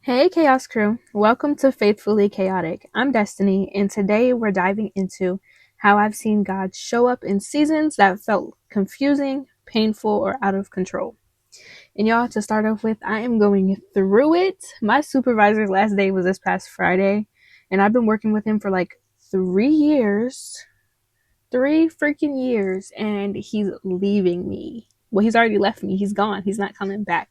Hey, Chaos Crew. Welcome to Faithfully Chaotic. I'm Destiny, and today we're diving into how I've seen God show up in seasons that felt confusing, painful, or out of control. And y'all, to start off with, I am going through it. My supervisor's last day was this past Friday, and I've been working with him for like 3 years. 3 freaking years, and he's leaving me. Well, he's already left me. He's gone. He's not coming back.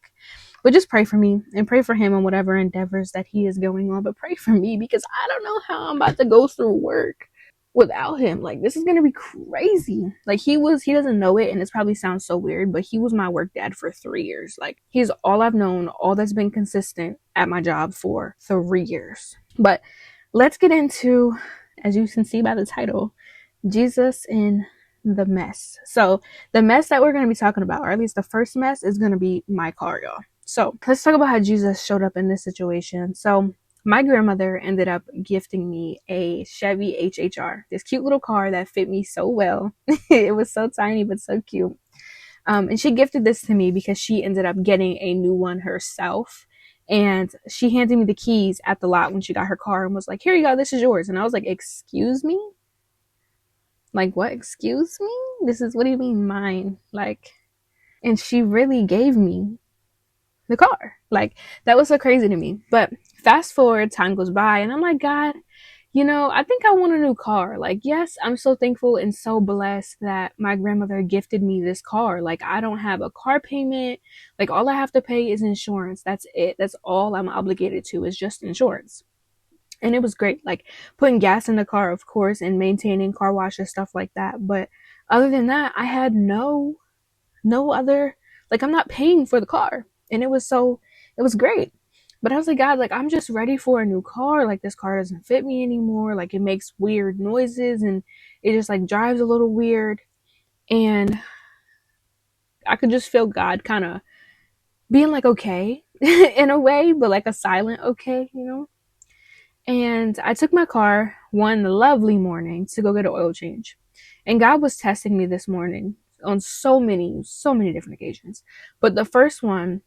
But just pray for me and pray for him on whatever endeavors that he is going on. But pray for me because I don't know how I'm about to go through work without him. Like, this is gonna be crazy. Like, he doesn't know it, and it probably sounds so weird, but he was my work dad for 3 years. Like, he's all I've known, all that's been consistent at my job for 3 years. But let's get into, as you can see by the title, Jesus in the mess. So the mess that we're going to be talking about, or at least the first mess, is going to be my car, y'all. So let's talk about how Jesus showed up in this situation. So my grandmother ended up gifting me a Chevy HHR, this cute little car that fit me so well. It was so tiny but so cute. And she gifted this to me because she ended up getting a new one herself. And she handed me the keys at the lot when she got her car and was like, "Here you go, this is yours." And I was like, "Excuse me?" Like, what? Excuse me? What do you mean mine? Like, and she really gave me the car. Like, that was so crazy to me. But fast forward, time goes by, and I'm like, God, I think I want a new car. Like, yes, I'm so thankful and so blessed that my grandmother gifted me this car. Like, I don't have a car payment. Like, all I have to pay is insurance. That's it. That's all I'm obligated to is just insurance. And it was great, like putting gas in the car, of course, and maintaining car washes, stuff like that. But other than that, I had no other, like, I'm not paying for the car. And it was great. But I was like, God, like, I'm just ready for a new car. Like, this car doesn't fit me anymore. Like, it makes weird noises and it just like drives a little weird. And I could just feel God kind of being like, okay, in a way, but like a silent okay. And I took my car one lovely morning to go get an oil change. And God was testing me this morning on so many different occasions. But the first one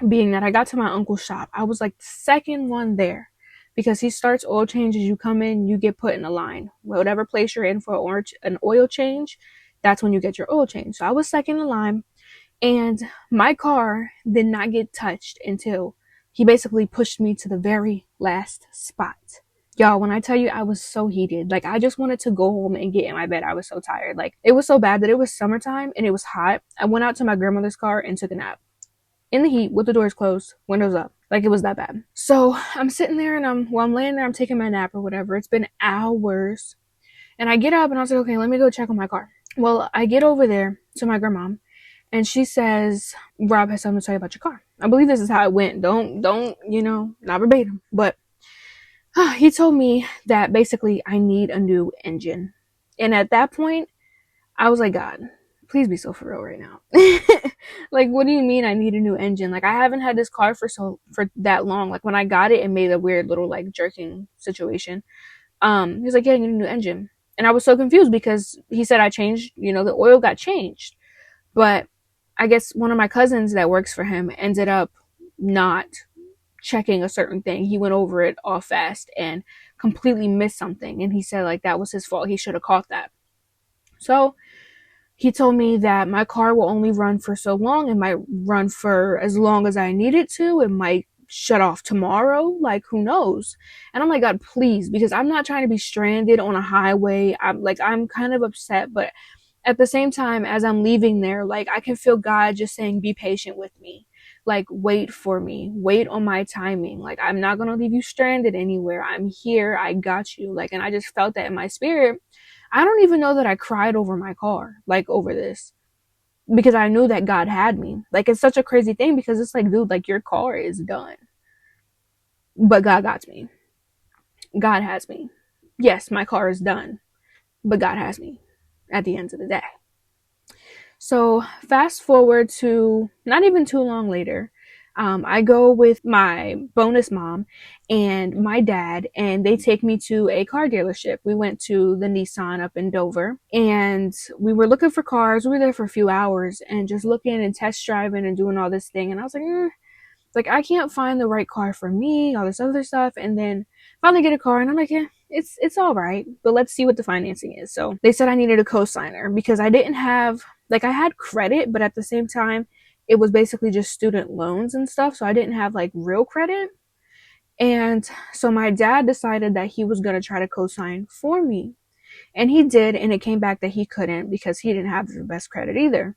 being that I got to my uncle's shop. I was like the second one there because he starts oil changes. You come in, you get put in a line. Whatever place you're in for an oil change, that's when you get your oil change. So I was second in line, and my car did not get touched until he basically pushed me to the very last spot. Y'all, when I tell you I was so heated, like, I just wanted to go home and get in my bed. I was so tired. Like, it was so bad that it was summertime and it was hot. I went out to my grandmother's car and took a nap in the heat with the doors closed, windows up. Like, it was that bad. So I'm sitting there and I'm laying there, I'm taking my nap or whatever. It's been hours. And I get up and I was like, okay, let me go check on my car. Well, I get over there to my grandma and she says, "Rob has something to tell you about your car." I believe this is how it went. Don't, not verbatim. But he told me that basically I need a new engine. And at that point, I was like, God, please be so for real right now. Like, what do you mean I need a new engine? Like, I haven't had this car for that long. Like, when I got it, it made a weird little like jerking situation. He's like, "Yeah, you need a new engine." And I was so confused because he said I changed, the oil got changed. But I guess one of my cousins that works for him ended up not checking a certain thing. He went over it all fast and completely missed something. And he said, like, that was his fault. He should have caught that. So he told me that my car will only run for so long. It might run for as long as I need it to. It might shut off tomorrow. Like, who knows? And I'm like, God, please, because I'm not trying to be stranded on a highway. I'm kind of upset, but at the same time, as I'm leaving there, like, I can feel God just saying, be patient with me. Like, wait for me. Wait on my timing. Like, I'm not going to leave you stranded anywhere. I'm here. I got you. Like, and I just felt that in my spirit. I don't even know that I cried over my car, like, over this, because I knew that God had me. Like, it's such a crazy thing because it's like, dude, like, your car is done. But God got me. God has me. Yes, my car is done, but God has me at the end of the day. So fast forward to not even too long later, I go with my bonus mom and my dad, and they take me to a car dealership. We went to the Nissan up in Dover, and we were looking for cars. We were there for a few hours and just looking and test driving and doing all this thing. And I was like, Like, I can't find the right car for me, all this other stuff. And then finally get a car, and I'm like, yeah, it's all right, but let's see what the financing is. So they said I needed a co-signer because I didn't have, like, I had credit, but at the same time, it was basically just student loans and stuff. So I didn't have like real credit. And so my dad decided that he was going to try to co-sign for me. And he did, and it came back that he couldn't because he didn't have the best credit either.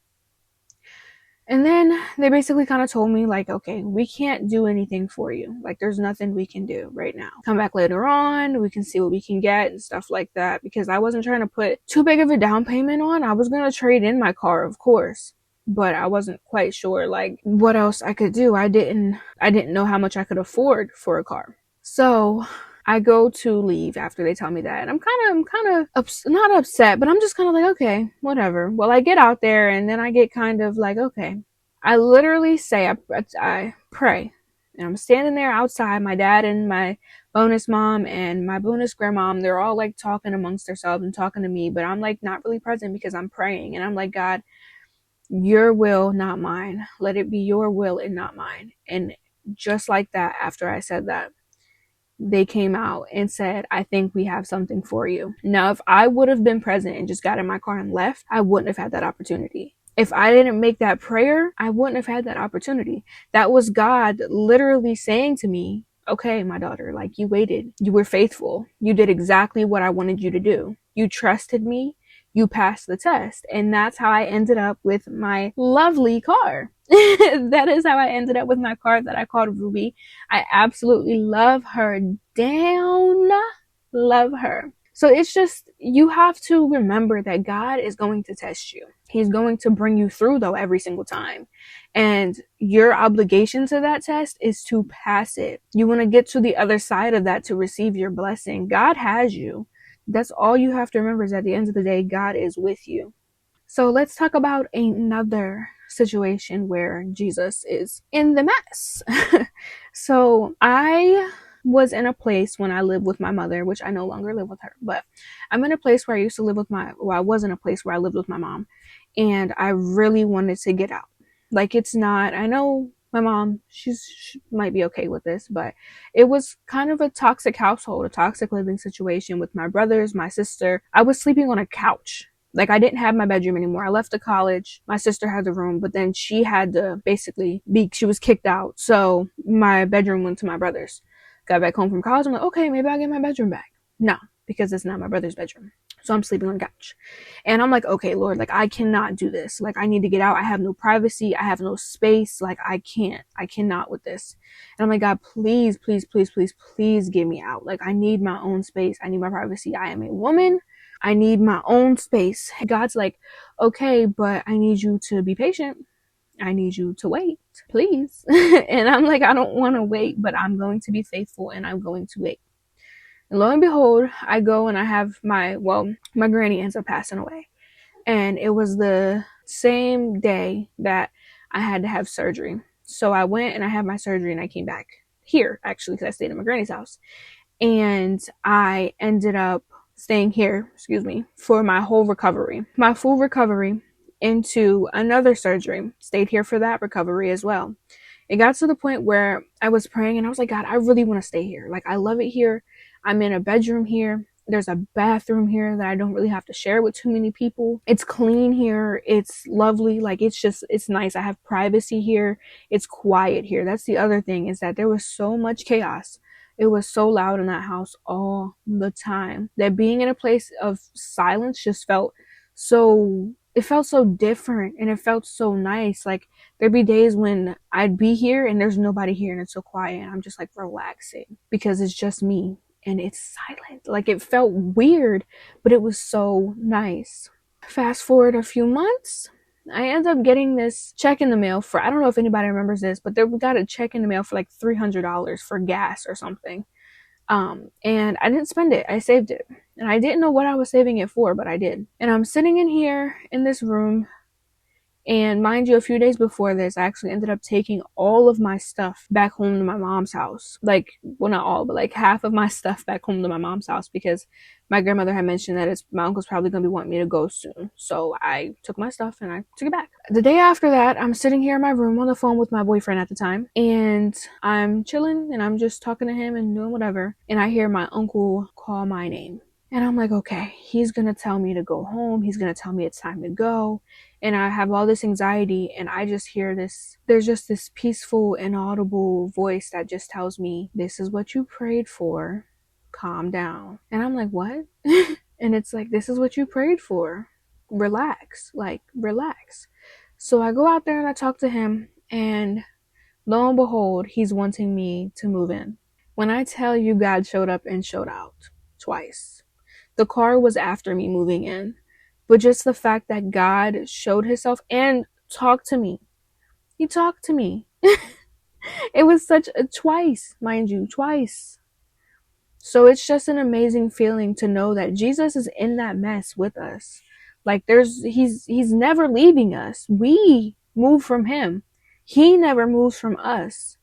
And then they basically kind of told me, like, okay, we can't do anything for you. Like, there's nothing we can do right now. Come back later on. We can see what we can get and stuff like that. Because I wasn't trying to put too big of a down payment on. I was going to trade in my car, of course. But I wasn't quite sure, like, what else I could do. I didn't know how much I could afford for a car. So I go to leave after they tell me that. And I'm kind of not upset, but I'm just kind of like, okay, whatever. Well, I get out there and then I get kind of like, okay. I literally say, I pray. And I'm standing there outside, my dad and my bonus mom and my bonus grandmom, they're all like talking amongst themselves and talking to me, but I'm like not really present because I'm praying. And I'm like, God, your will, not mine. Let it be your will and not mine. And just like that, after I said that, they came out and said, I think we have something for you. Now, if I would have been present and just got in my car and left, I wouldn't have had that opportunity. If I didn't make that prayer, I wouldn't have had that opportunity. That was God literally saying to me, okay, my daughter, like, you waited. You were faithful. You did exactly what I wanted you to do. You trusted me. You passed the test. And that's how I ended up with my lovely car. That is how I ended up with my car that I called Ruby. I absolutely love her down. Love her. So it's just, you have to remember that God is going to test you. He's going to bring you through, though, every single time. And your obligation to that test is to pass it. You want to get to the other side of that to receive your blessing. God has you. That's all you have to remember, is at the end of the day, God is with you. So let's talk about another situation where Jesus is in the mess. So I was in a place when I lived with my mother, which I no longer live with her, but I'm in a place where I used to live with I was in a place where I lived with my mom, and I really wanted to get out. Like, it's not, I know my mom, she might be okay with this, but it was kind of a toxic household, a toxic living situation with my brothers, my sister. I was sleeping on a couch. Like, I didn't have my bedroom anymore. I left to college. My sister had the room, but then she had to basically she was kicked out. So my bedroom went to my brother's. Got back home from college. I'm like, okay, maybe I'll get my bedroom back. No, because it's not my brother's bedroom. So I'm sleeping on the couch. And I'm like, okay, Lord, like, I cannot do this. Like, I need to get out. I have no privacy. I have no space. Like, I cannot with this. And I'm like, God, please, please, please, please, please get me out. Like, I need my own space. I need my privacy. I am a woman. I need my own space. God's like, okay, but I need you to be patient. I need you to wait, please. And I'm like, I don't want to wait, but I'm going to be faithful and I'm going to wait. And lo and behold, I go and I have my granny ends up passing away. And it was the same day that I had to have surgery. So I went and I had my surgery and I came back here, actually, because I stayed at my granny's house. And I ended up staying here, for my whole recovery. My full recovery into another surgery. Stayed here for that recovery as well. It got to the point where I was praying and I was like, God, I really want to stay here. Like, I love it here. I'm in a bedroom here. There's a bathroom here that I don't really have to share with too many people. It's clean here. It's lovely. Like, it's nice. I have privacy here. It's quiet here. That's the other thing, is that there was so much chaos. It was so loud in that house all the time that being in a place of silence just felt so different, and it felt so nice. Like, there'd be days when I'd be here and there's nobody here and it's so quiet and I'm just like relaxing because it's just me and it's silent. Like, it felt weird, but it was so nice. Fast forward a few months, I ended up getting this check in the mail for, I don't know if anybody remembers this, but we got a check in the mail for like $300 for gas or something. And I didn't spend it. I saved it. And I didn't know what I was saving it for, but I did. And I'm sitting in here in this room And mind you, a few days before this, I actually ended up taking all of my stuff back home to my mom's house. Like, well, not all, but like half of my stuff back home to my mom's house, because my grandmother had mentioned that my uncle's probably going to be wanting me to go soon. So I took my stuff and I took it back. The day after that, I'm sitting here in my room on the phone with my boyfriend at the time, and I'm chilling and I'm just talking to him and doing whatever. And I hear my uncle call my name. And I'm like, okay, he's going to tell me to go home. He's going to tell me it's time to go. And I have all this anxiety, and I just hear this, there's just this peaceful, inaudible voice that just tells me, this is what you prayed for. Calm down. And I'm like, what? And it's like, this is what you prayed for. Relax. Like, relax. So I go out there and I talk to him, and lo and behold, he's wanting me to move in. When I tell you, God showed up and showed out twice. The car was after me moving in, but just the fact that God showed himself and talked to me. He talked to me. It was such a twice, mind you, twice. So it's just an amazing feeling to know that Jesus is in that mess with us. Like he's never leaving us. We move from him. He never moves from us.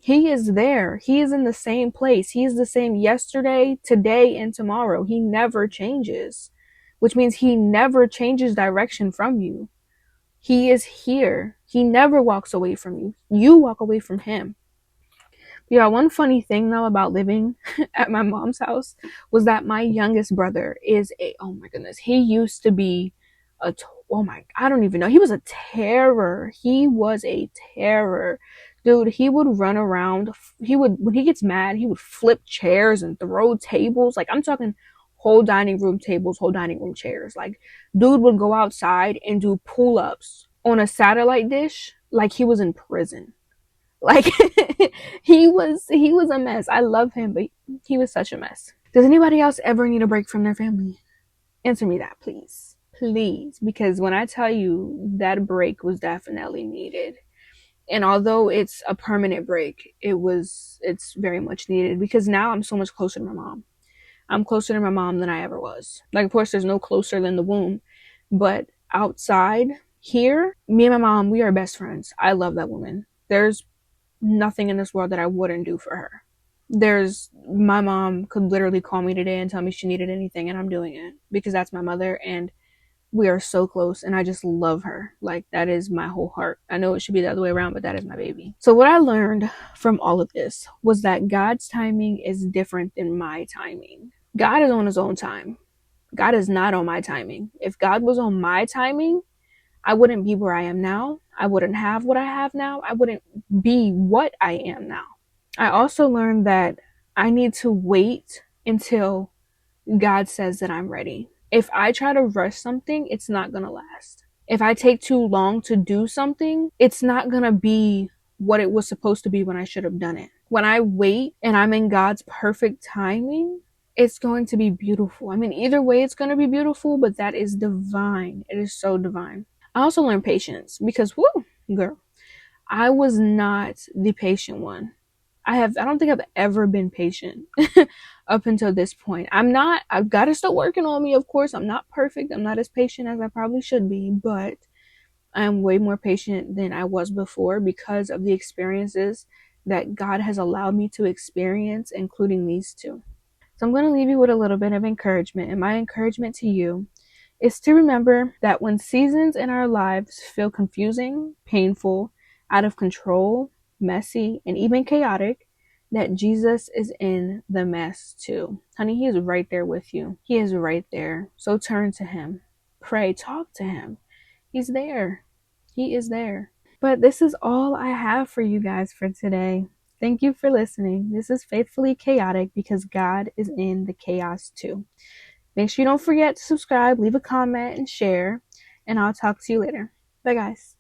He is there. He is in the same place. He is the same yesterday, today, and tomorrow. He never changes, which means he never changes direction from you. He is here. He never walks away from you. You walk away from him. Yeah, one funny thing though about living at my mom's house was that my youngest brother is oh my goodness, he used to be I don't even know. He was a terror. He was a terror. Dude, he would run around. When he gets mad, he would flip chairs and throw tables. Like, I'm talking whole dining room tables, whole dining room chairs. Like, dude would go outside and do pull-ups on a satellite dish like he was in prison. Like, he was a mess. I love him, but he was such a mess. Does anybody else ever need a break from their family? Answer me that, please. Please. Because when I tell you, that break was definitely needed. And although it's a permanent break, it's very much needed, because now I'm so much closer to my mom. I'm closer to my mom than I ever was. Like, of course, there's no closer than the womb, but outside here, me and my mom, we are best friends. I love that woman. There's nothing in this world that I wouldn't do for her. My mom could literally call me today and tell me she needed anything, and I'm doing it, because that's my mother, and we are so close, and I just love her. Like, that is my whole heart. I know it should be the other way around, but that is my baby. So what I learned from all of this was that God's timing is different than my timing. God is on his own time. God is not on my timing. If God was on my timing, I wouldn't be where I am now. I wouldn't have what I have now. I wouldn't be what I am now. I also learned that I need to wait until God says that I'm ready. If I try to rush something, it's not going to last. If I take too long to do something, it's not going to be what it was supposed to be when I should have done it. When I wait and I'm in God's perfect timing, it's going to be beautiful. I mean, either way, it's going to be beautiful, but that is divine. It is so divine. I also learned patience, because, whoo, girl, I was not the patient one. I don't think I've ever been patient up until this point. I've got to start working on me, of course. I'm not perfect. I'm not as patient as I probably should be, but I'm way more patient than I was before, because of the experiences that God has allowed me to experience, including these two. So I'm going to leave you with a little bit of encouragement, and my encouragement to you is to remember that when seasons in our lives feel confusing, painful, out of control, messy, and even chaotic, that Jesus is in the mess too. Honey, he is right there with you. He is right there. So turn to him. Pray, talk to him. He's there. He is there. But this is all I have for you guys for today. Thank you for listening. This is Faithfully Chaotic, because God is in the chaos too. Make sure you don't forget to subscribe, leave a comment, and share. And I'll talk to you later. Bye, guys.